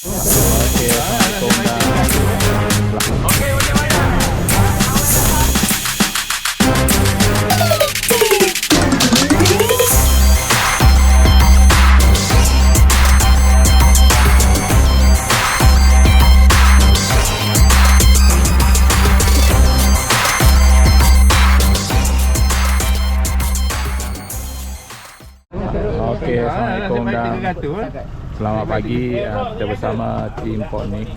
Okey, Assalamualaikum dan Okey, boleh mana? Okey, Assalamualaikum dan selamat pagi. Kita bersama tim Poknik.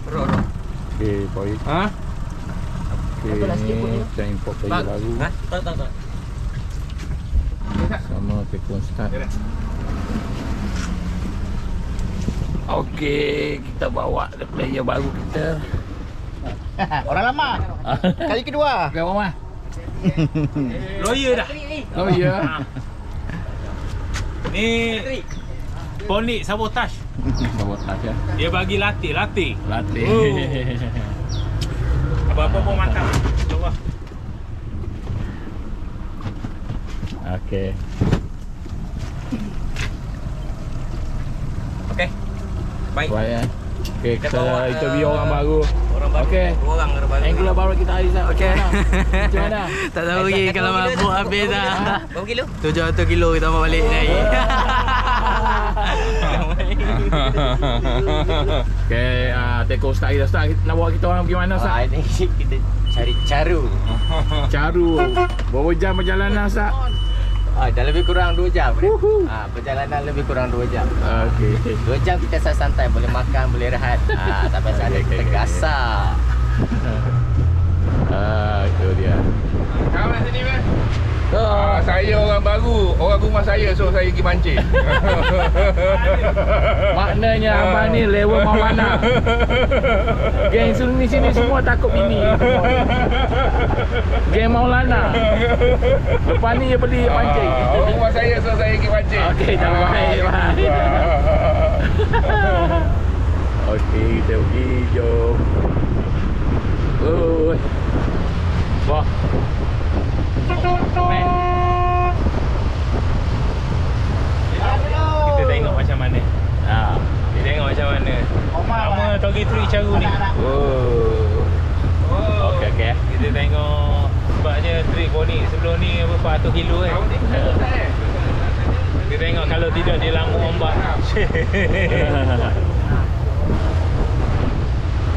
Okey, boy. Ha? Okey, ni kita import kayu baru Tak. sama Pekon Start. Okey, kita bawa player baru kita. Orang lama. Kali kedua. Okey, Mama. Lawyer dah. Oh ya. Ni Poknik sabotage. Sabotaj ya. Dia bagi latih. Latih. Apa-apa pun mantap. Cuba. Okey. Okey. Baik. Baik ya. Okey, Kita kita bawa, interview orang baru. Orang baru. Okey. Dua orang baru. Angular baru kita hari Zat. Okey. Macam mana? Tak tahu lagi kalau mabuk habis dah. Berapa kilo? 700 kilo kita bawa balik lagi. Okey, Teko Ustaz kita. Ustaz, nak bawa kita orang pergi mana Ustaz? Ini kita cari caru. Caru. Berapa jam perjalanan Ustaz? Dah lebih kurang 2 jam. Perjalanan lebih kurang 2 jam. Okey. 2 jam kita santai, boleh makan, boleh rehat. Sampai sana Okey, kita okey. gasak. Itu dia. Kawan sini kan? Saya orang baru, orang rumah saya, so saya pergi mancing. Maknanya abang ni level Maulana. Geng sini semua takut bini. Geng Maulana. Lepas ni dia beli pancing. Orang rumah saya, so saya pergi mancing. Okey, dah baik. Okey, kita pergi. Jom. Wah. Kita tengok macam mana. Ah. Kita tengok macam mana. Nama Togi Tree Caru ni. Okey. Kita tengok sebabnya trip Poknik sebelum ni berapa ratus kilo kan. Kita tengok kalau tidak dia lampu ombak.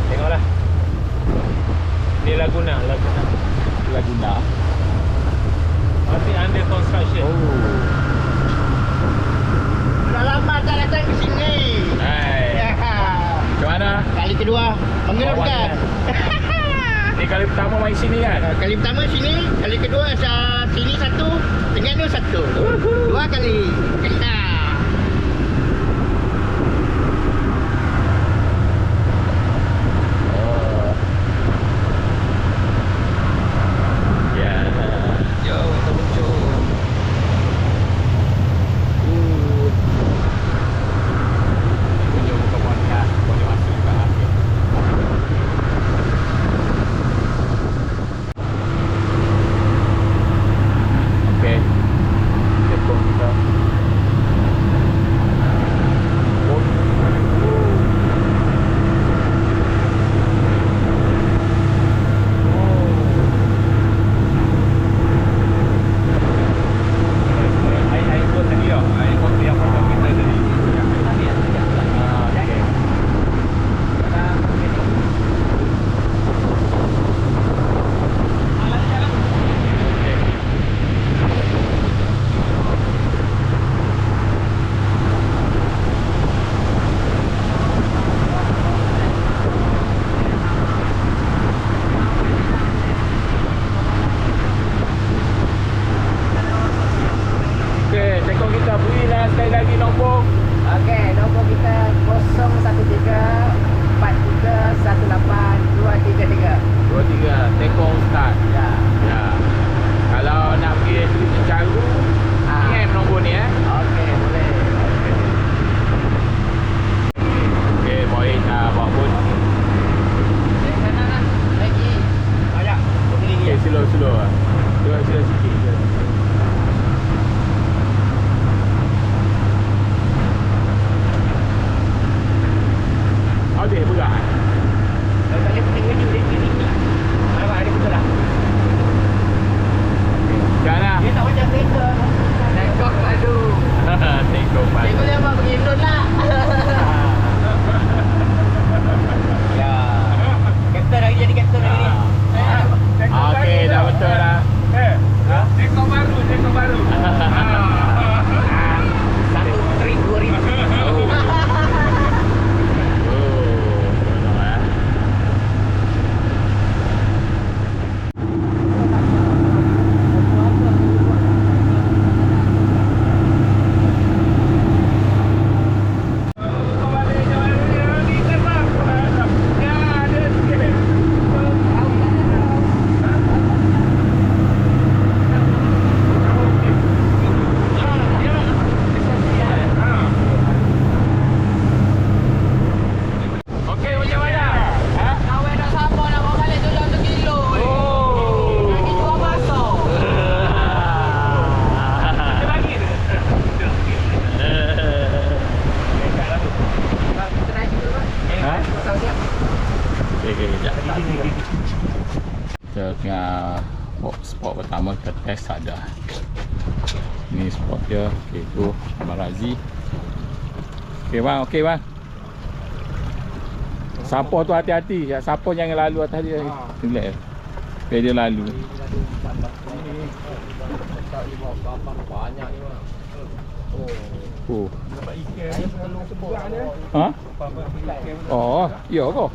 Tengoklah. Ni Laguna. Laguna. Masih under construction. Dah lama tak datang ke sini. Hai. Macam mana? Kali kedua mengerukan. Ni kali pertama main sini kan? Kali pertama sini, kali kedua sini satu, Terengganu satu. 2 kali. Ya. Jom, kita muncul. Kunjung buka podcast. Boleh masuk juga. Okey. Tepung kita. habis berat. Kalau tak boleh pusing lagi, dia. Nampak ada betul tak? Janganlah. Dia tak macam kereta. Tengok aduh. Tengok mana. Tengok dia apa, pergi drone lah. Ya. Kapten lagi jadi kapten lagi ni. Okey, dah betul dah. Tekok baru, tekok baru. Satu trip 2,000. Kita tengah spot pertama kita test ada. Ni spot dia. Okey tu Abang Razi. Okey bang. Siapa tu hati-hati. Siapa jangan lalu atas dia. Relax. Biar dia lalu. Banyak ni bang. Oh. Ha? Oh, ya ke?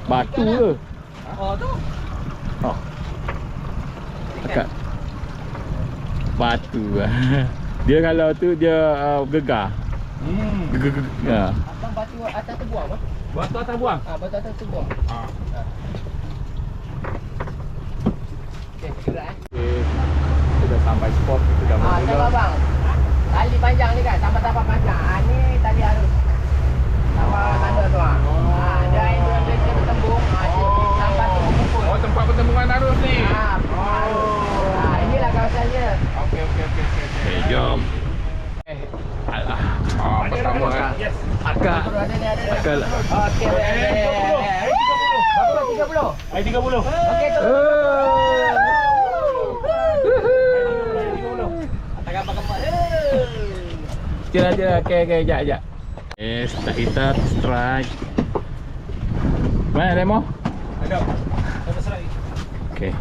Batu ke? Oh tu. Oh. Dekat batu. Dia kalau tu dia gegar. Gegar. Ya. Abang batu atas tu buang apa? Batu atas buang. Batu atas tu buang. Okey, gerak Kita dah sampai spot, kita dah tengok mula. bang. Tali panjang ni kan, tapak-tapak panjang. Ni tali arus. Tapak ada tu dia itu tembung. Sampai tu mengumpul. Oh, tempat pertemuan arus ni. Inilah kawasannya. Okey. Okay, jom. Alah. Pertama kan. Akak. Akak. Okey. 30. 30. Okey tu. Kira-kira. Okay, jap. Start kita strike. Mana demo? Ada. Ada serai. Okay.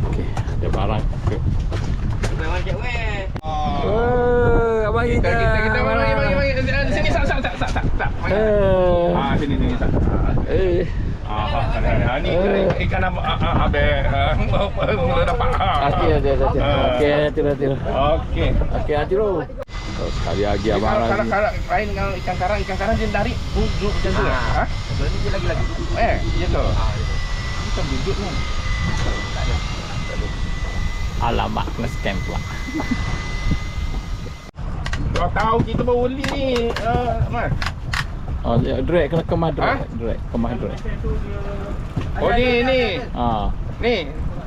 Okay, ada barang. Okay. Memang cek weh. Abang kita. Kita bagi. Sini sak. Sini sak. Ni ikan abe mula dapat. Okey, hati-hati. Okey. Hati dulu. Sekali lagi abang lagi. Lain dengan ikan karang dia tarik duduk macam tu. Ha? Ini dia lagi. Ya tu. Macam duduk ni. Alamak kena scam pula. Kau tahu kita baru beli ni, Mas. Oh, drag kena kemah drag. Kemah drag. Oh ni. Ni,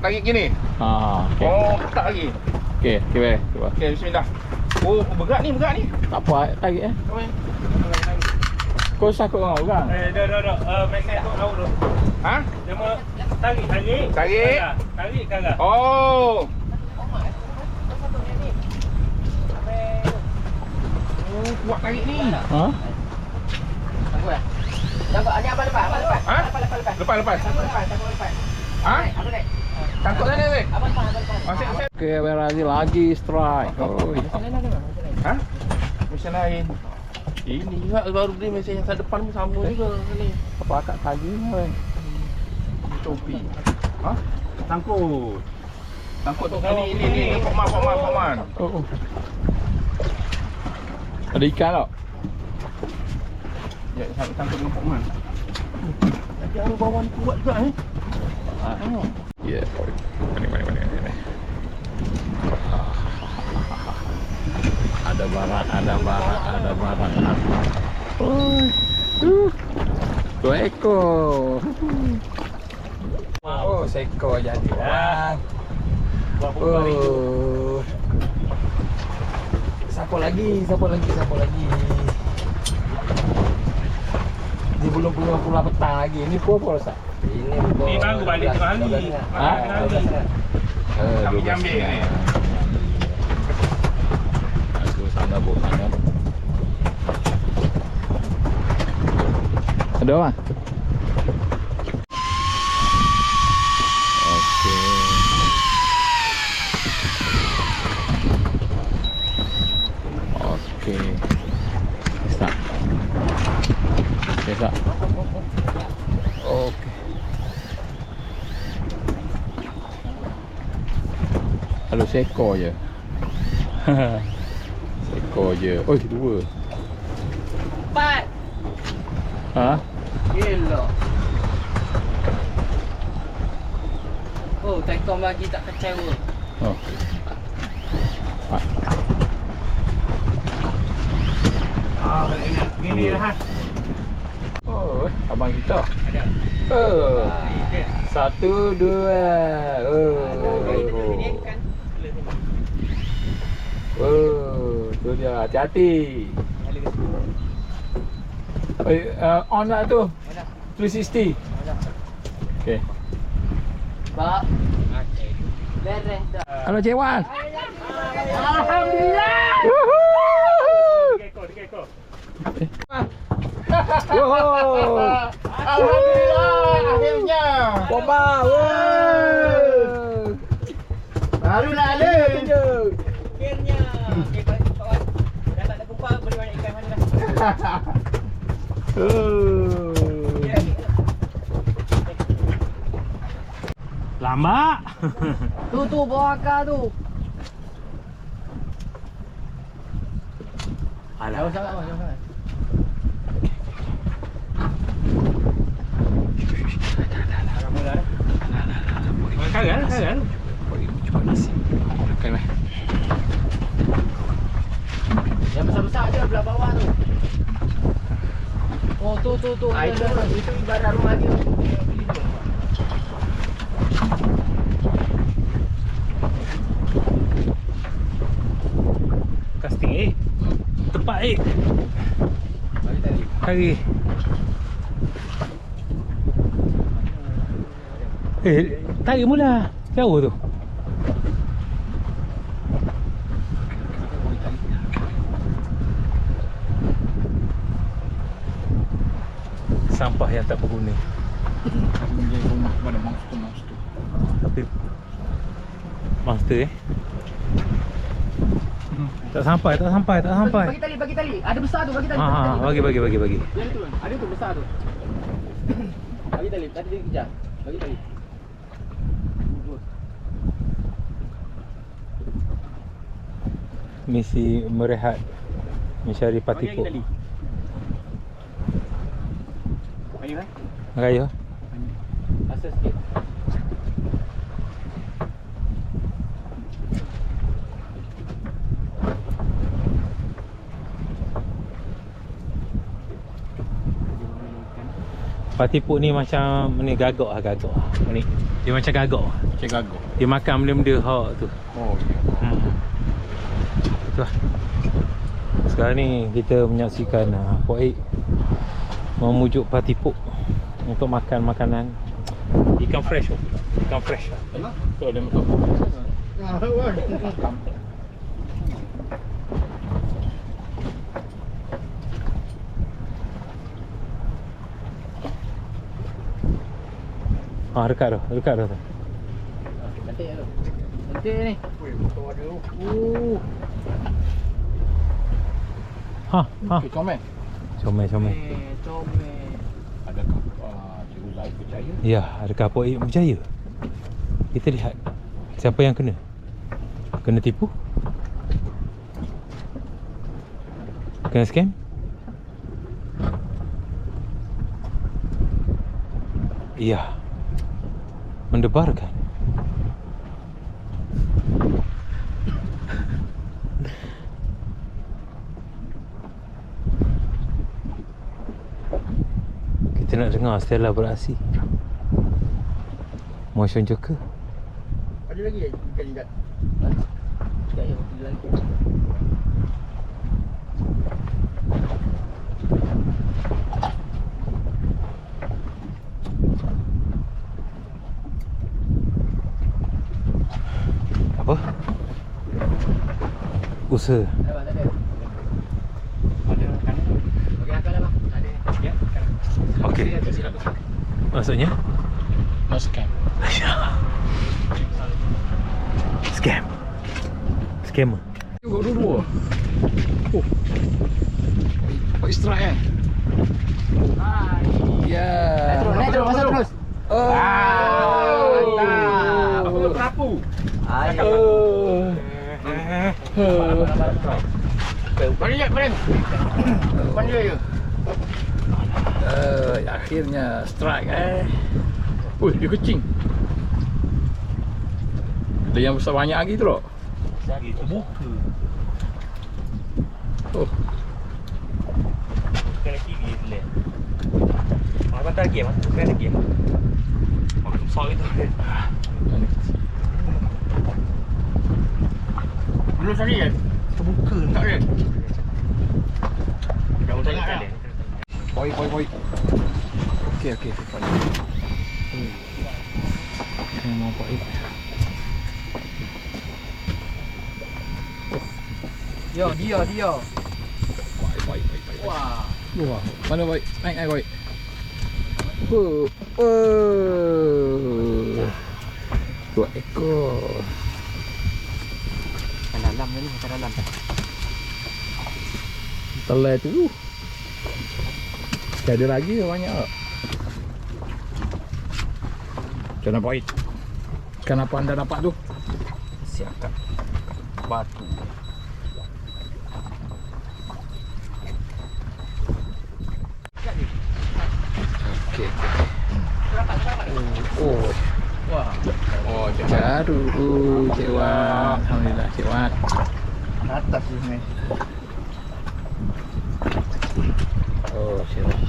tarik gini. Okey. Oh, tak lagi. Okey, baik. Cuba. Okey, bismillah. Oh, berat ni. Tak apa, tarik Kau sakut kau orang. Dah. Mesej tu tahu tu. Ha? Dia mau tarik. Tarik. Tarik kagak. Oh. Oh, kuat tarik ni. Ha? Tangguh dah. Tangguh, ni abang lepas. Ha? Lepas. Lepas. Ha? Abang naik. Tangkap sana ni. Abang lepas. Masih. Okey, Abang Razi lagi strike. Oi. Ha? Mesin lain. Ini juga baru beli mesin yang satu depan pun sama juga ni. Apa akak tadi ni? Topi. Ha? Tangkut tu ini Pokman. Oh. Ada ikan tak? Ya, tangkut dengan Pokman. Nanti ada bawah ni kuat juga Ya. Mana. Ada barang. Dua ekor. Oh, seekor jadi lah. Oh. Siapa lagi? Ni belum pulang petang lagi. Ni pukul Ustaz? Ni baru balik tengah hari. Kami ambil ni. Aku sana bawa sana. Ada apa? Okey. Okey. Start. Okey, okey. Kalau seekor je. Seekor je. Oi, dua. 4. Ha? Gila. Oh, Telkom bagi tak kecewa. Oh. Ha. Gini lah. Oh, abang kita. Oh. 1, 2. Oh, tu dia. Hati-hati. On lah tu. 360. Okey. Pak. Beres dah. Halo Cik Wan. Alhamdulillah. Dekor. Alhamdulillah akhirnya. Boba. Baru nak ada. Akhirnya. Okey, kawan. Dah tak ada kumpa, boleh banyak ikan mana dah. Lama. Tu bawah akar tu. Alah. Jauh sangat. Kagal. Cepat nasi. Makan lah. Yang besar-besar je belah bawah tu. Oh tu. Itu ibarat rumah dia. Casting tepat Bagi tadi. Kari. Tarik mula. Jauh tu. Sampah yang tak berguna. Menjadi rumah kepada monster. Tapi monster tak sampai. Bagi tali. Ada besar tu, bagi tali. Bagi. Yang tu. Ada tu besar tu. Bagi tali. Tadi dia kejar. Bagi tali. Misi merehat, mencari patipuk. Kayu. Asal sikit. Patipuk ni macam ni gagak. Ni. Dia macam gagak. Cik gagak. Dia makan benda-benda hak tu. Oh, ya. Tu lah. Sekarang ni kita menyaksikan Puak Aik memujuk patipuk untuk makan makanan ikan fresh. Tu ada makan. Dekat tu. Cantik tu. Cantik ni. Comel. Comel. Adakah Cikgu Zaid berjaya? Ya, adakah Puak Aik berjaya? Kita lihat siapa yang kena. Kena tipu? Kena scam? Ya. Mendebarkan. Kita nak dengar Stella beraksi. Motion Joker. Ada lagi ikan lidat. Tak ya, ada lagi. rasa. Tak ada. Bagi akal lah bang. Ada. Ya. Okey. Maksudnya? No scam. Scam. Scammer. Tengok dua-dua. Oh. Oh, strike kan? Ya. Naik terus, masuk terus. Oh. Mantap. Apa tu perapu? Mana je, Bren? Mana je? Akhirnya strike Ui, dia kecing. Ada yang besar banyak lagi tu loh. Itu buka. Oh. Bukan lagi gila. Apa tak lagi? Bukan lagi. Makin besar itu. Belum tadi kan? Terbuka Tak ada. Jauh sangat dah. Poi. Okey. Mau poi. Dia. Poi. Wah. Wah, mana poi? Naik poi. Dua ekor. Dalam ni, kita dalam. Telai tu. Ada lagi banyak. Macam poi. Kenapa anda dapat tu? Siapkan batu. Okey. Oh. Wah. Oh, baru. Cik Wan. Alhamdulillah, Cik Wan. Atas ni. Oh, Cik Wan.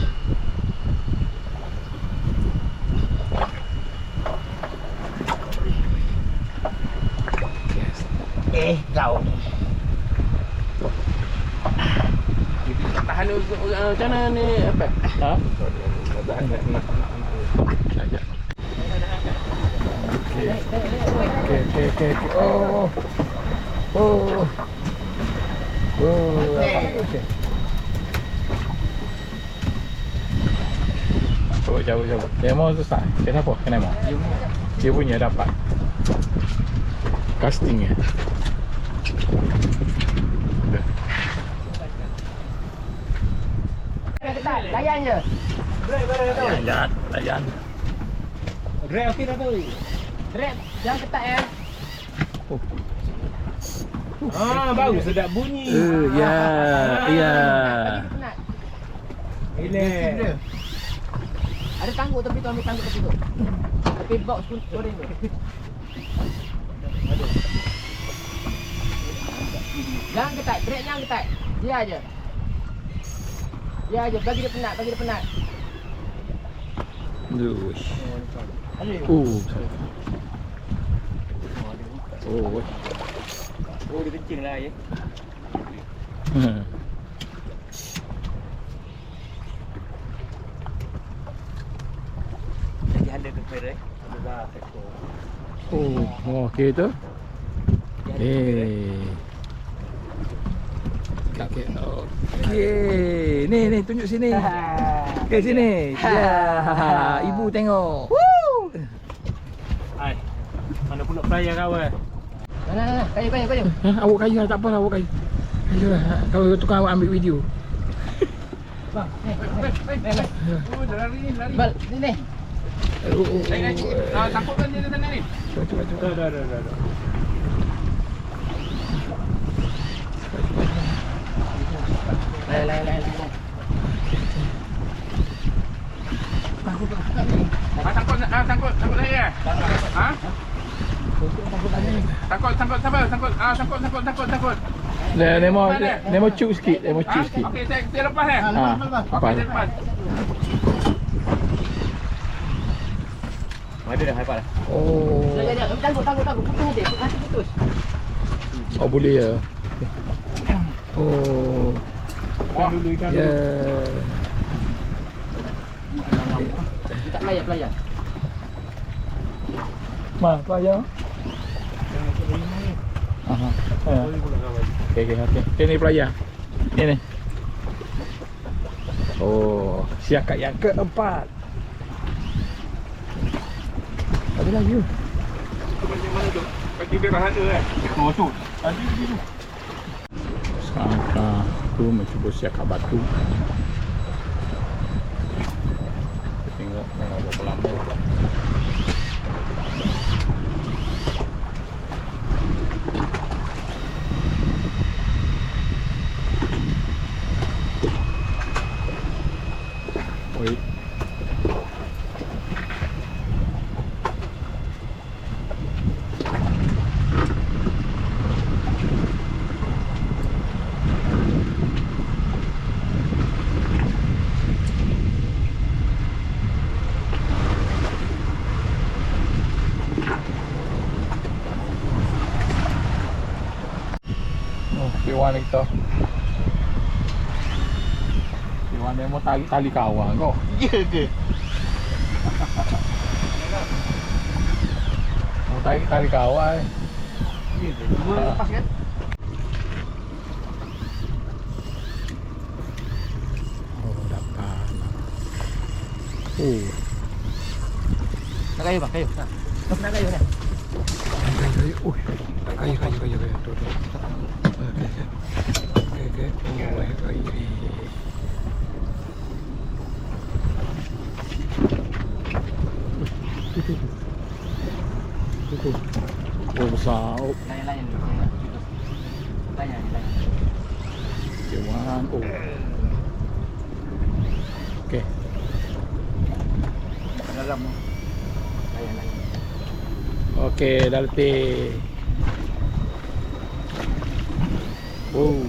Kau. Tahan macam mana ni apa? Ha? Okey. Oh. Oh, jauh. Demo susah. Kenapa? Dia punya dapat. Casting ya. Layan je. Layan. Grab okey dah tu. Trap, jangan ketat ya. Baru sedap bunyi. Ya. Penat. Relax. Ada tangguh tapi tu ambil tangguh tepi tu. Tapi box pun goreng tu. Jangan ketat, brake jangan ketat. Dia aja. Bagi dia penat. Duh. Oh, dia kencing lah ya. Lagi ada kepala ada dah sektor. Okey tu. Okey. Ni tunjuk sini. Ke sini. Ya, ibu tengok. Hai. Mana pula pelayar kawan? Mana? Kayu. Awak kayu tak apa lah, awak kayu. Ayolah, kalau tukang awak ambil video. Bang, Lari. Bal, ni. Tangkupkan dia sana ni. Cuba. Dah. Lain. Sangkut saya. Ha? Sangkut. Nemo cuk sikit, Okey, saya lepas lepas. Saya lepas. Ada dah lepas dah. Oh. Jangan. Tangguh. Putus dia. Nanti putus. Oh, boleh ya. Oh. Ikan Ya. Tak pelayar. Aha. Okey, ni pelajar. Ni. Oh, siakat yang keempat. Ada lagi tu. Macam mana tu? Kaki gerhana kan? Oh tu. Tadi tu. Sekarang aku mencuba siakat batu. Kita tengok berapa lama. Oi. Piwan kita. Piwan dia mau tarik tali kawang kau. Ya ke? Mau tarik tali kawang. Ya ke? Cuma lepas kan? Oh, dapat. Oh. Nak kayu bang, kayu. Nak kayu ni. Kayu. Oh, kayu. Tu. Okey. Oh, kayu. Itu. Oh, besar. Oh, Lain. Lain. Cuman. Oh. Okey. Dalam. Lain. Okey, dah letih. Oh.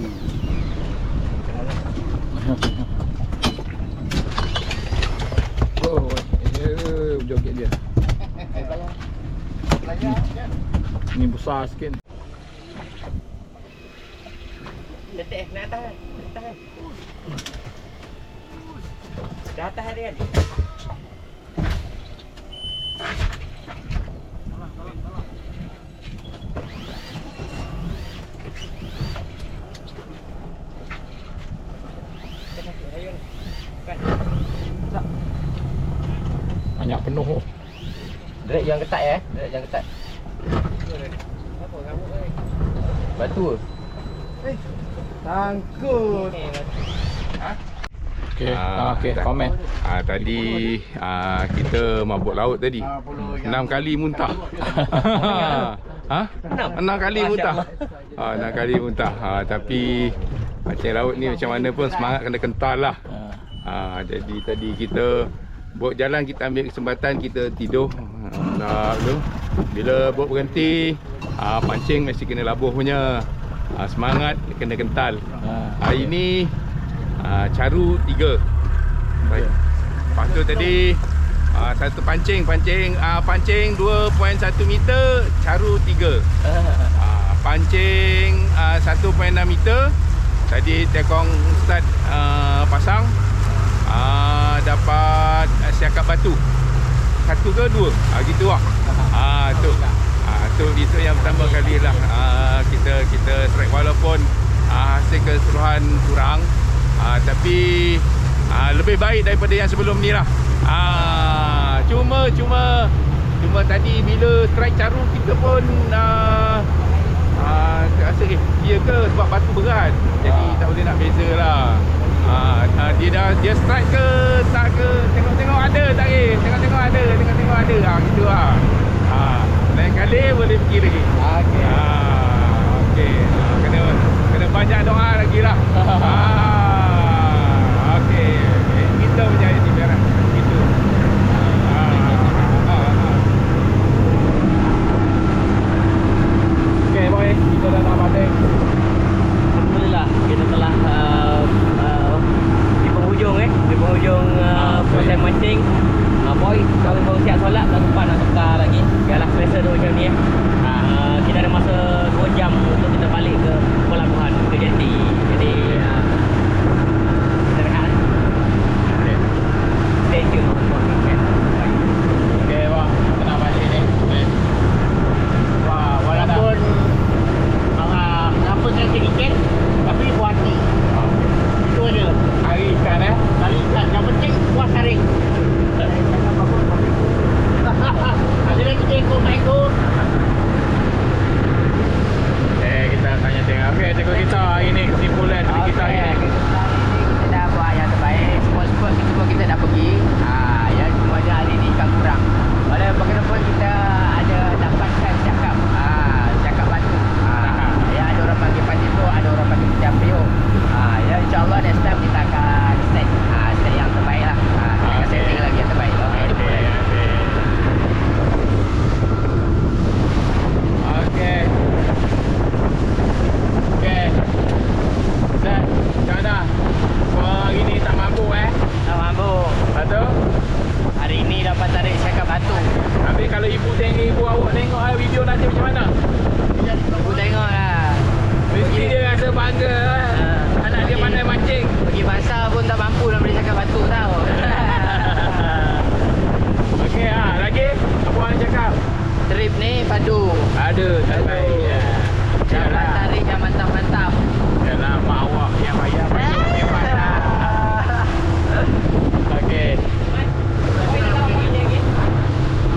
Oh, joget dia. Ni besar sikit. Letak nak atas. Dah atas dia kan. Banyak penuh. Drag yang ketat ya. Drag yang ketat. Apa kamu batu ke? Sangkut. Okey, komen. Tadi kita mabuk laut tadi. 6 kali muntah. 6 kali muntah. 6 kali muntah. Tapi macam laut ni macam mana pun semangat kena kental lah. Jadi tadi kita bot jalan, kita ambil kesempatan kita tidur. Bila bot berhenti, pancing mesti kena labuh punya. Semangat kena kental. Hari ni caru 3. Baik. Lepas tu tadi satu pancing 2.1 meter, caru 3. Pancing 1.6 meter. Tadi tekong start pasang, dapat siakap batu 1 ke 2, gitu lah. Itu yang pertama kali lah kita strike, walaupun hasil keseluruhan kurang, tapi lebih baik daripada yang sebelum ni lah. Cuma tadi bila strike caru kita pun rasa dia ke sebab batu berat, jadi tak boleh nak beza lah. Dia strike ke tak ke, tengok ada tak ke, tengok ada gitu lah. Lain kali boleh pergi lagi. Okey. Kena banyak doa lagi lah. Okey. Kita punya di berat gitu. Okey, boy. Kita dah nak balik. Alhamdulillah kita telah di penghujung proses mancing. Boy, kami baru siap solat, tak sempat nak tukar lagi. Biarlah selesa tu macam ni. Kita ada masa 2 jam untuk kita balik ke pelabuhan, ke jeti. Jadi dapat tarik cakap batu. Habis kalau ibu awak tengok video nanti macam mana? Ibu tengok lah. Mesti dia rasa bangga anak dia pandai mancing. Pergi pasar pun tak mampu nak beli cakap batu tau. Okey, lagi apa orang cakap? Trip ni padu. Ada, tak baik. Dapat tarik yang mantap-mantap. Yalah, mak awak yang bayar padu hebat lah. Okey.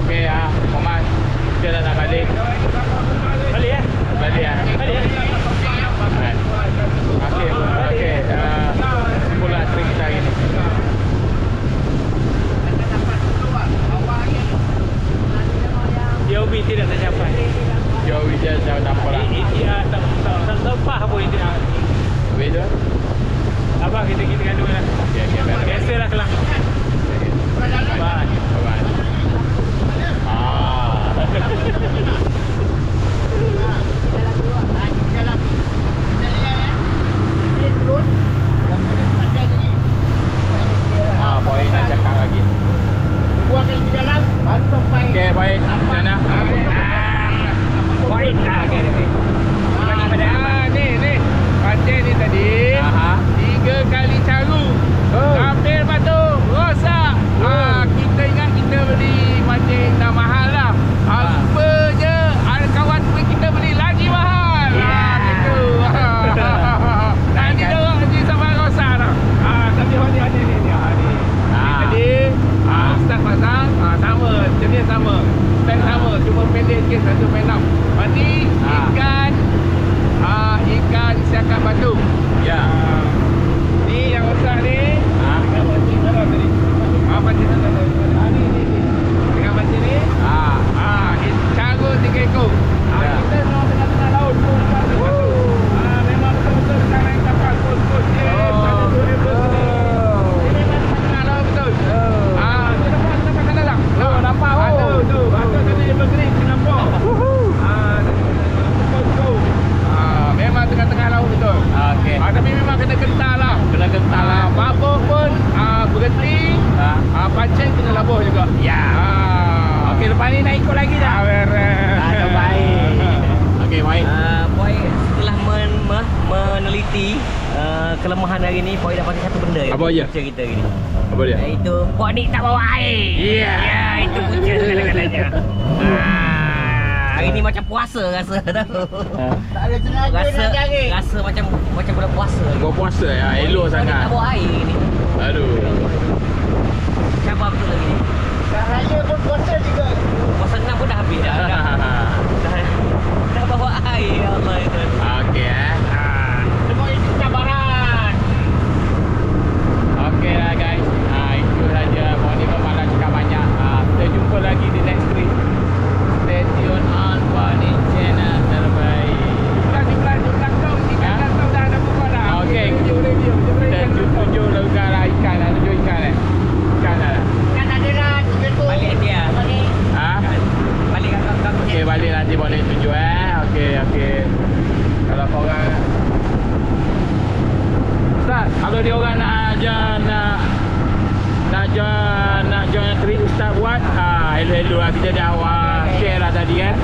Okey, Muhammad. Kita dah nak balik. Balik ya? Balik ya? Balik ya? Okey, okey. Pula trip kita hari ni. Joby tidak tercapai. Jauh dia jauh nampak lah. Tak lepas pun itu. Beda. Apa kita gaduh lah. Okey, Biasalah kelang. Bye. Bye. Boy nak cakap lagi. Buat ke dalam, baru sampai. Okey, baik. Macam mana? Baik dah. Ni. Pancing ni tadi. 3 kali caru. Ambil batu, rosak. Kita ingat kita beli mancing dah mahal lah. Rupanya ada kawan pun kita beli lagi mahal. Gitu. Nanti dia orang nanti sampai rosak dah. Tapi hari ni. Tadi Ustaz pasang sama, jenis sama. Spek sama, cuma pendek sikit 1.6. Berarti ikan siakap batu. Ya. Ni yang besar ni. Ikan pancing mana tadi? Pancing sana. Ni. Ikan pancing ni. Caru 3 ekor. Kita semua tengah laut pun batu. Memang betul-betul sekarang kapal pun. Memang tengah-tengah laut betul. Okey. Tapi memang kena kental lah. Kena kental lah. Babur pun berhenti. Pancing kena labuh juga. Ya. Okey, lepas ni nak ikut lagi dah. Ada baik. Okey, baik. Boy setelah meneliti kelemahan hari ni, Boy dapati satu benda. Apa aja? Punca kita hari ni. Apa dia? Iaitu Boy ni tak bawa air. Ya. Ya, itu punca segala-galanya. Hari ni macam puasa rasa tau. Tak ada tenaga nak cari. Rasa macam bulan puasa. Kau puasa ya, elok Boy ni sangat. tak bawa air ni. Aduh. Cabar betul lagi ni. Dah raya pun puasa juga. Puasa 6 pun dah habis dah. Dah bawa air, ya Allah itu. Okey Semua itu cabaran. Okey lah guys. Itu saja. Mohon ni malah cakap banyak. Kita jumpa lagi di next trip. Stay tune on Wani channel terbaik. Okey. Kita tunjuk lah ikan lah. Tunjuk ikan lah. Ikan lah. Kan ada lah 3 tu. Balik dia. Balik kat Okey, balik nanti boleh tunjuk Okey. Kalau korang Ustaz, kalau dia orang nak join trip Ustaz buat, hello lah kita dah share lah tadi kan.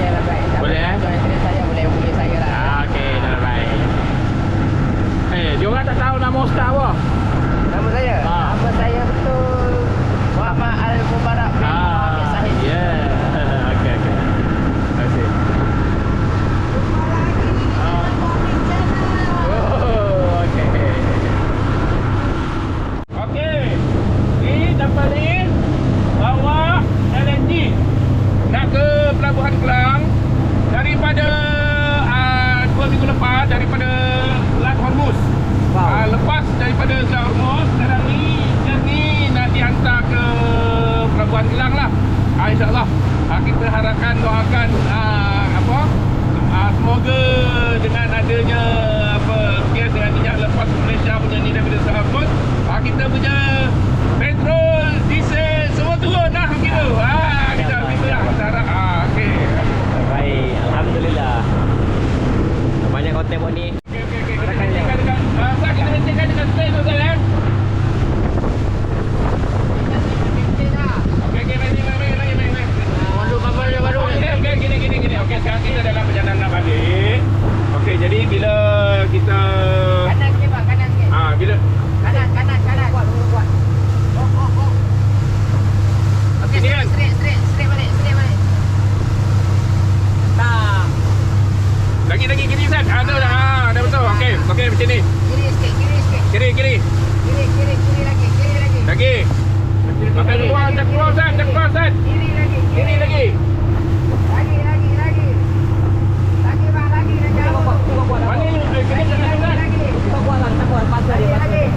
Boleh Saya boleh hubungi saya lah. Okey, dah baik. Dia orang tak tahu nama Ustaz apa? Nama saya? Nama saya betul Muhammad Al-Mubarak bin Muhammad Sahid. Yeah. Okey. Terima kasih. Okey. Ni dapat ni bawa LNG nak ke Pelabuhan Kelang daripada 2 minggu lepas daripada Selat Hormuz. Lepas daripada Selat Hormuz, sekarang ni nak dihantar ke Pelabuhan Kelang lah. InsyaAllah kita harapkan, doakan semoga dengan adanya gas dengan minyak lepas Malaysia punya ni daripada Selat Hormuz, kita punya petrol, diesel semua turun lah kita. Kita lah kita harap. Okey. Baik, alhamdulillah. Banyak konten buat ni. Okey. Kita cekkan dengan stay tu saya. Okey, ready. Kiri Kiri lagi. lagi. Sampai keluar, jangan keluar Zat, jangan keluar Zat. Kiri lagi. Lagi bang, lagi jauh. Mana ni? Kiri Zat. Tak kuat lah, tak kuat. Pasal dia pasal. Lagi.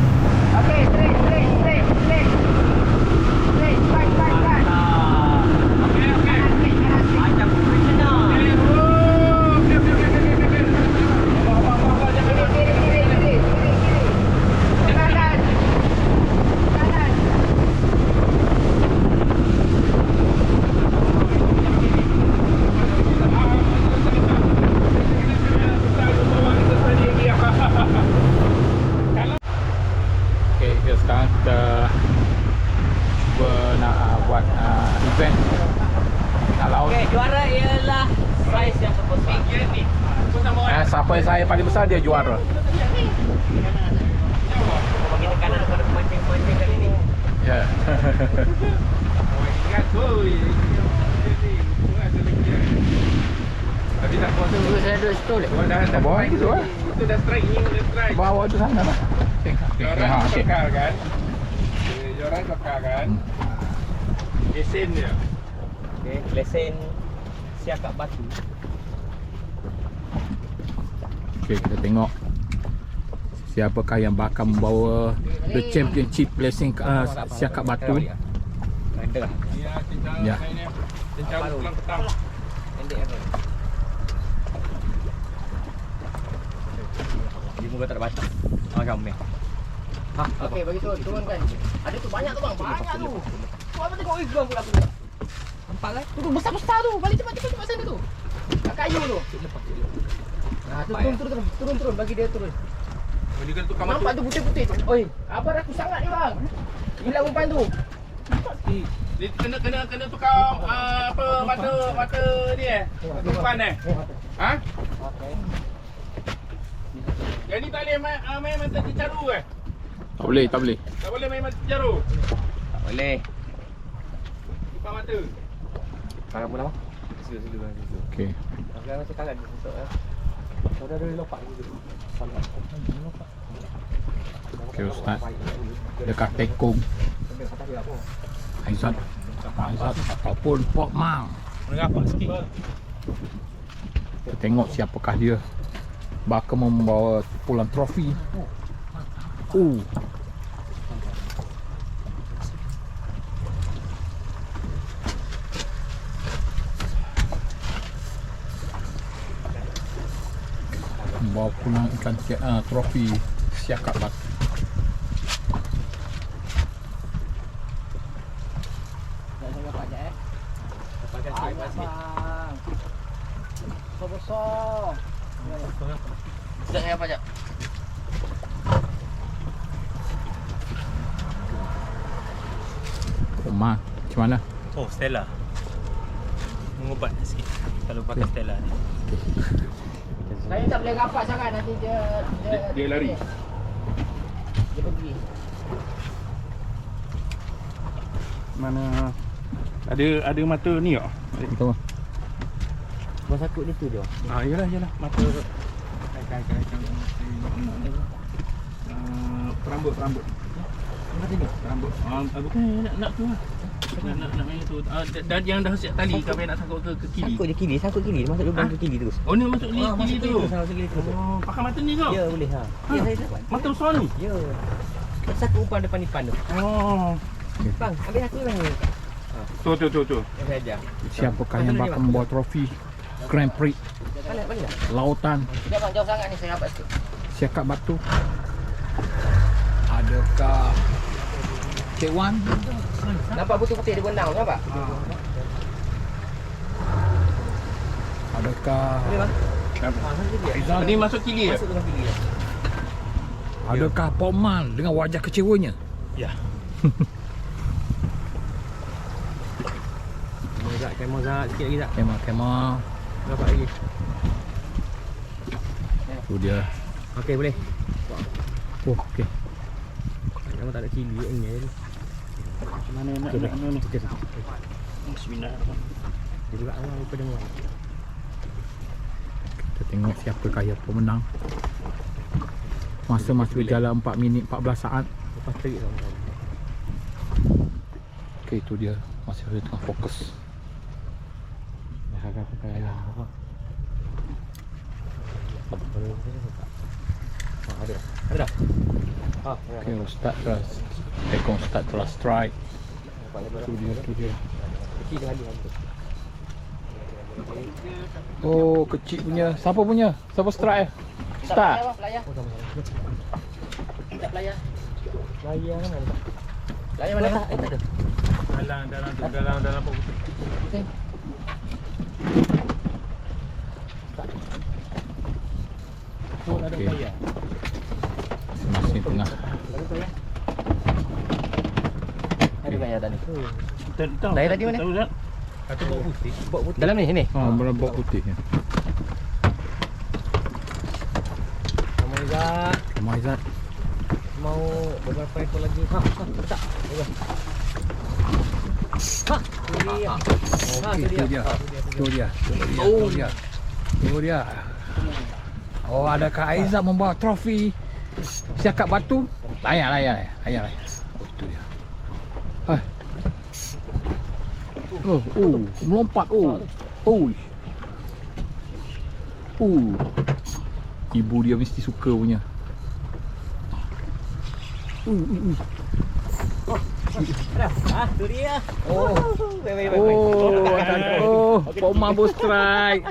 Okey, straight. Baik. Okey. Macam profesional. Kiri. Kanan. Okay, sekarang kita cuba nak buat event kat laut. Okey, juara ialah saiz yang terbesar. Siapa yang saya paling besar dia juara. Bagi tekanan kepada pemancing-pemancing kali ni. Ya. Ingat tu. Tapi tak kuasa. Saya ada stol. Dah Bawah itu lah. Itu dah strike. Bawah tu sana lah. Joran kekal kan? Joran kekal kan? Lesen dia. Okey, lesen siakap batu. Okay, kita tengok siapakah yang bakal membawa the championship racing siakap batu. Ada lah. Ya. Cincang pulang petang. Pendek apa? Dia muka tak ada batas. Kami. Okey, bagi turunkan. Ada tu banyak tu bang, banyak tu. Kau apa tengok ikan pula aku. Nampak lah. Tu besar tu. Balik cepat sana tu. Kat kayu tu. Turun bagi dia turun. Bagi kan tu kamar Nampak tu putih-putih tu. Oi, abang aku sangat ni bang. Gila umpan tu. Dia kena tukar apa mata ni umpan Ha? Yang ni tak boleh main mata cicaru Tak boleh. Tak boleh main mata cicaru. Tak boleh. Umpan mata. Sekarang pula bang. Sila. Okay. Sekarang macam kalah dia susuk lah. Dah lopak dulu. Okay, Ustaz. Dekat tekong. Aizat ataupun Pok Mang. Merapak sikit. Kita tengok siapakah dia bakal membawa pulang trofi. Membawa pulang ikan trofi siakap batu. Besar. Sekejap saya pajak. Omar, macam mana? Oh, Stella. Mengubat sikit kalau pakai Stella ni. Saya tak boleh rapat sangat nanti Dia lari. Dia pergi. Mana ada mata ni tak? Betul. Bang sakut dia tu dia. Yalah mata rambut. Mata ni rambut. Bukan nak tu lah. Nak main tu. Dan yang dah siap tali kau nak sangkut ke kiri. Sangkut kiri. Masuk lubang ke kiri terus. Oh ni masuk kiri tu. Masuk kiri terus. Oh, pakai mata ni kau? Ya boleh ha. Ya saya dapat. Mata besar ni. Ya. Sangkut umpan depan tu. Oh. Bang, ambil satu bang ni. Tu. Yang saya ajar. Siapakah yang bakal membawa trofi Grand Prix Balik dah. lautan Sekejap bang, jauh sangat ni saya rapat sikit. siakap batu? Adakah Cik Wan? Nampak putih-putih dia benang, nampak? Adakah Boleh bang. Rizal? Ni masuk kiri ke? Masuk dengan kiri. Adakah Pok Mal dengan wajah kecewanya? Ya. Kamera Zat sikit lagi tak? Kemah Nampak lagi. tu dia. Okey boleh. Oh, okey. Nama tak ada cili kat ni. Mana nak ni? Bismillahirrahmanirrahim. Dia juga awal daripada muat. Kita tengok siapakah yang pemenang. Masa masih berjalan 4 minit 14 saat. Lepas terik sama. Okey, itu dia. Masih ada tengah fokus. Dah agak pakai ayam apa? Ada. Ada dah. Okey, start terus. Tekong start terus strike. Itu dia. Kecil dah ada. Oh, kecil punya. Siapa punya? Siapa strike? Start. Pelayar. Tak pelayar. Layar mana? Pelayar mana? Tak ada. Dalam pokok. Okey. Masih tengah. Ada pelayar tadi. Pelayar tadi mana? Kata bawa putih. Dalam ni, sini. Ha, berambut putih ni. Sama Izzat. Maizat. Mau beberapa ekor lagi. Tak. Okey, itu dia. Itu dia. Itu dia. Oh, adakah Aizat membawa trofi siakap batu? Layan. Oh, itu dia. Melompat. Ibu dia mesti suka punya. Tu dia. Pak Mampu strike.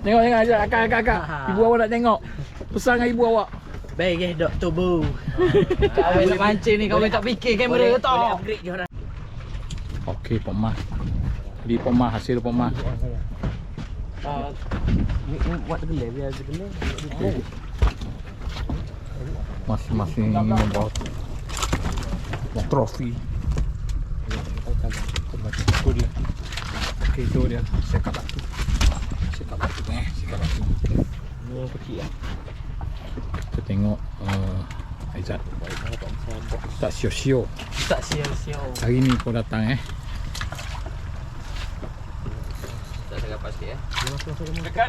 Tengok aja akak. Ibu awak nak tengok. Pesan dengan ibu awak. Baik Dr. Bu. Kau nak mancing ni kau tak fikir kamera tau. Boleh upgrade je orang. Okey, Pak Mas. Jadi Pak Mas, hasil Pak Mas. Ni buat tergelai biar tergelai. Masing-masing membawa trofi. Itu dia. Okey, itu dia. Siakap batu. Ni kecil lah. Kita tengok Aizat. Tak sio-sio. Tak sial-sial. Hari ni kau datang Tak saya dapat sikit.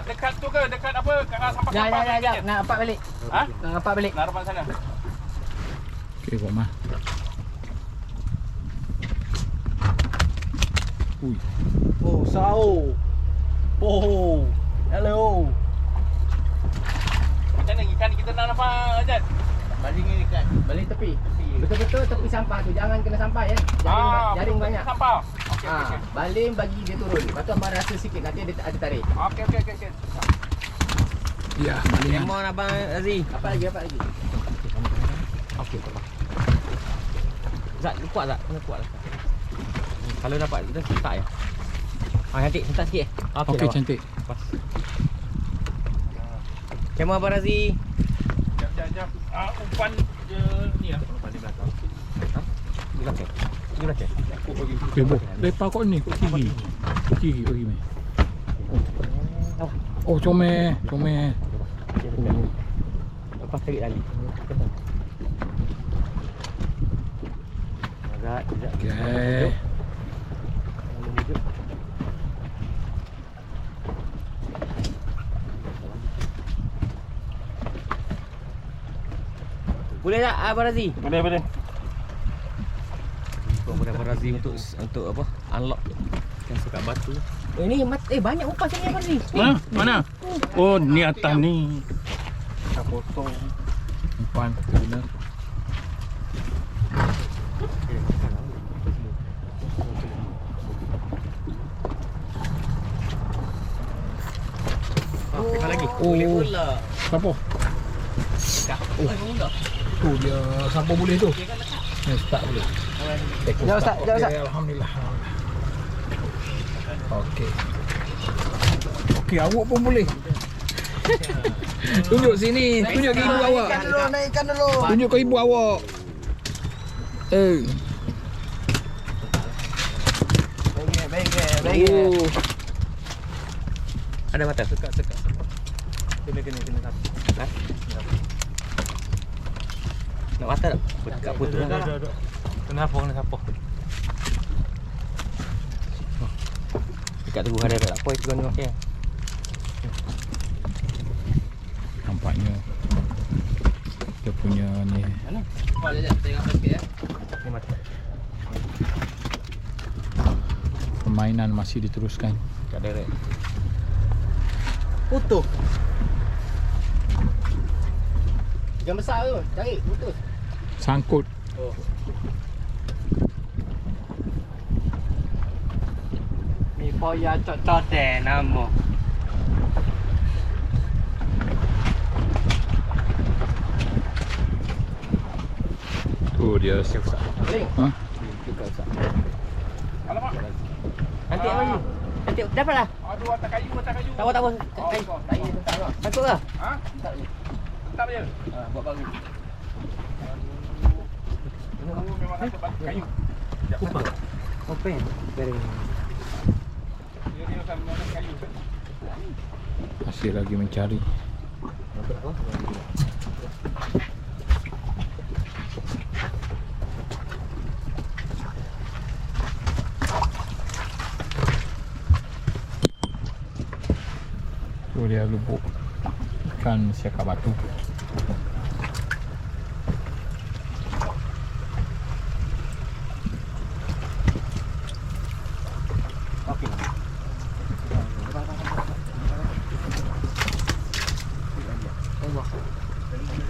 Dekat tu ke? Dekat apa? Kat sampah-sampah. Jap. Nak rapat balik. Ha? Nak rapat balik. Nak rapat sana. Okey, Pak Mas. Ui. Oh, sao. Oh. Hello. Macam mana ikan kita nak nampak Ajat? Baling ni dekat. Baling tepi. Betul-betul tepi sampah tu. Jangan kena sampah ya. Jaring banyak. Sampah. Okey. Baling bagi dia turun. Lepas tu abang rasa sikit. Nanti ada tarik. Okey. Ya, balingan. Lemon abang Aziz. Apa lagi? Okey, tak apa. Zat, kuat tak? Kena kuat lah. Kalau dapat kita sentak je. Cantik, sentak sikit. Okey, cantik. Pas. Kemah abang Razi. Jap. Umpan je ni lah. Umpan di belakang. Di belakang. Okey, boh. Lepas kau ni, kau kiri. Kiri ni. Oh, comel. Lepas tarik tali. Agak. Okey. Boleh tak abang Razi? Boleh. Kepada abang Razi untuk apa? Unlock yang sekat batu. Ini banyak umpan sini abang Razi. Mana? Oh, ni atas ni. Kita potong. Umpan guna. Tengah lagi. Boleh pula. Siapa? Tu dia siapa boleh tu? Ni start boleh. Jauh Ustaz. Alhamdulillah. Okey, awak pun boleh. Tunjuk sini, tunjuk ke ibu awak. Naikkan dulu. Tunjuk ke ibu awak. Baik. Ada mata. Sekat. Kena satu. Nak mata tak? Dekat apa tu? Kena apa? Dekat tu ada tak apa itu kan okey. nampaknya kita punya ni Oh, jap, tengok sikit ya. permainan masih diteruskan. Tak ada rek. Putus. Jam besar tu, cari putus. Sangkut. Ni poya cocok deh nama. Tu dia. Link. Ha? Alamak. Nanti apa ni? Nanti dapat lah. Aduh, atas kayu. Tak apa. Kayu. Tadi bentar lah. Takut lah. Ha? Bentar je. Bentar je. Buat baru. Memang takut batu kayu. Open. Bering. Dia sama kayu. Masih lagi mencari. Tu dia lubuk ikan siakap batu.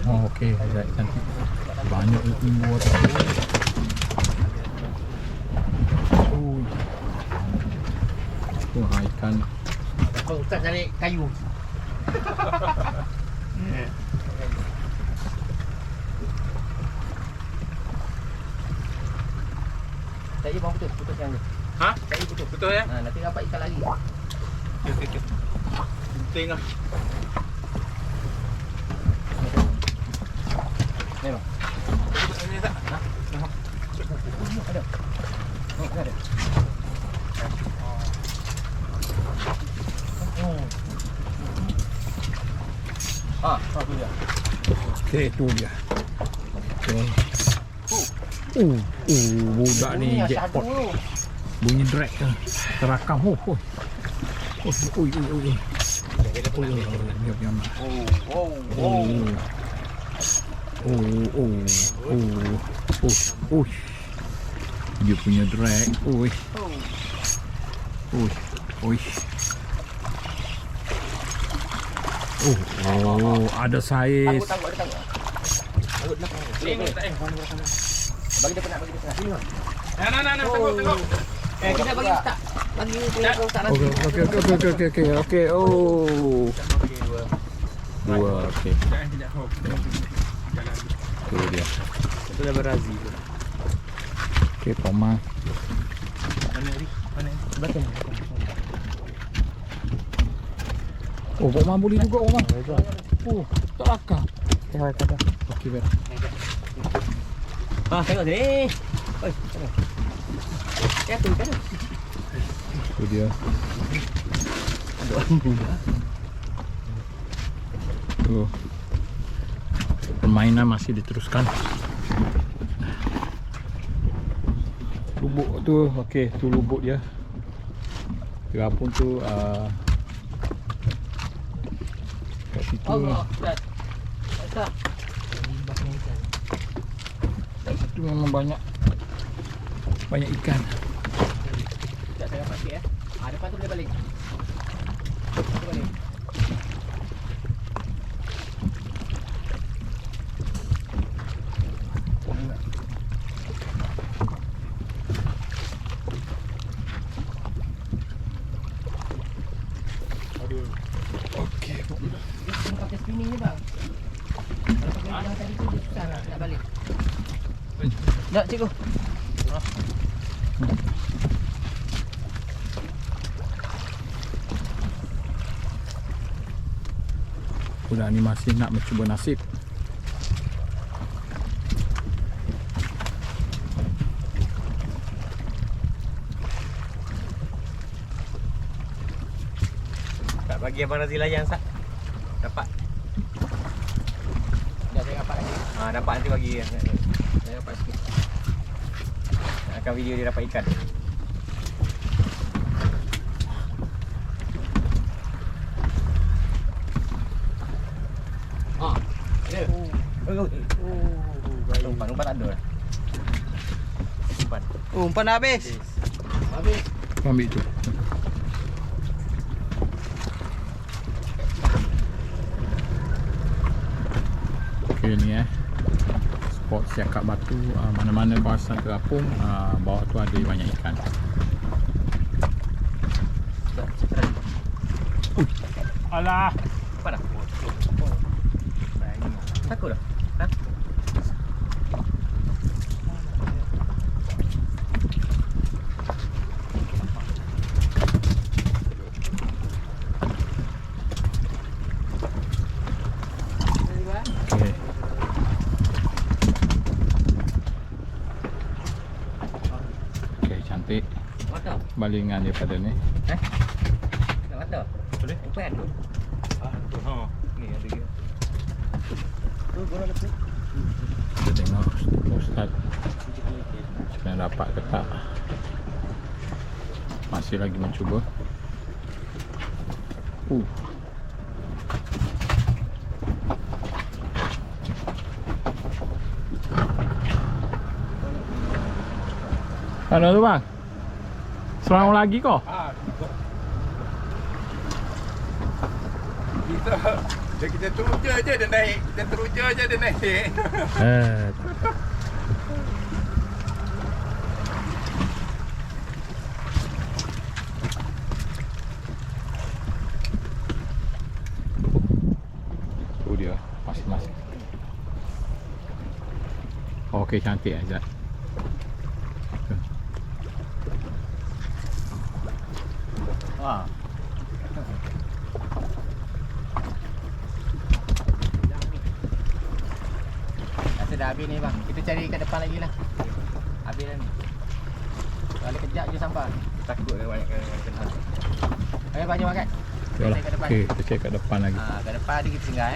Oh okey, baik cantik. Banyak minggu tu. Oh. Tu ikan. Apa Ustaz cari kayu? Cari bawang putus yang ni. Ha? Cari putus. Betul ya? Nanti dapat ikan lagi. Okey. Penting lah. Ni bang. Ini tak? Ada. Ni ada. Tu dia. Okey, tu dia. Okey. Budak ni jackpot. Bunyi drag tu. Terakam. Oi. Diam. Dia punya drag. Ada saiz. Tangguh. Ni tak bagi dia penat, bagi dia penat. Nah, tengok. Kita bagi tak. Bagi punya Ustaz nanti. Okey. Oh. Dua. Okey. Tu dia. Itu dah berazi. Okey, Poma. Belakang. Oh, Poma boleh juga, Poma. Oh, tak lakar. Tengok kata. Okey, baik. Tengok sini. Oi, tengok. Tu kan. Tu dia. Tu. Permainan masih diteruskan. Lubuk tu, okey, tu lubuk dia. Terapun tu kat situ. Allah, Ustaz. Ustaz. Kat situ memang banyak ikan. Sekejap saya dapat sikit ya. Depan tu boleh balik. Balik. Okey. Dia pakai spinning ni bang. Kalau pakai yang tadi tu dia susah nak balik. Tak, cikgu. Budak ni masih nak mencuba nasib. Tak bagi Abang Razil layan Sat. Dapat. Dah saya dapat lagi. Dapat nanti bagi. Saya dapat sikit. Akan video dia dapat ikan. Umpan tak ada dah. Umpan. Oh, umpan dah habis. Habis. Ambil tu. Okey ni spot siakap batu, mana-mana kawasan terapung, bawah tu ada banyak ikan. Alah. Apa dah? Takut dah? Ha? Okey. Okey, cantik. Mata? Balingan daripada ni. Nak mata? Boleh? Umpan. Ni ada dia. Kita tengok Ustaz macam dapat ke tak. Masih lagi mencuba. Mana tu bang? Seorang lagi kau? Kita teruja je dia naik. Kita teruja je dia naik. Tu dia masing-masing. Okey, cantik Azad. Wah. Rasa dah habis ni bang. Kita cari kat depan lagi lah. Habis dah ni. Balik kejap je sampai. Takut dia banyak kena. Ayo bang, jom makan. Yalah. Kat depan. Okey, kita cek kat depan lagi. Kat depan ada kita singgah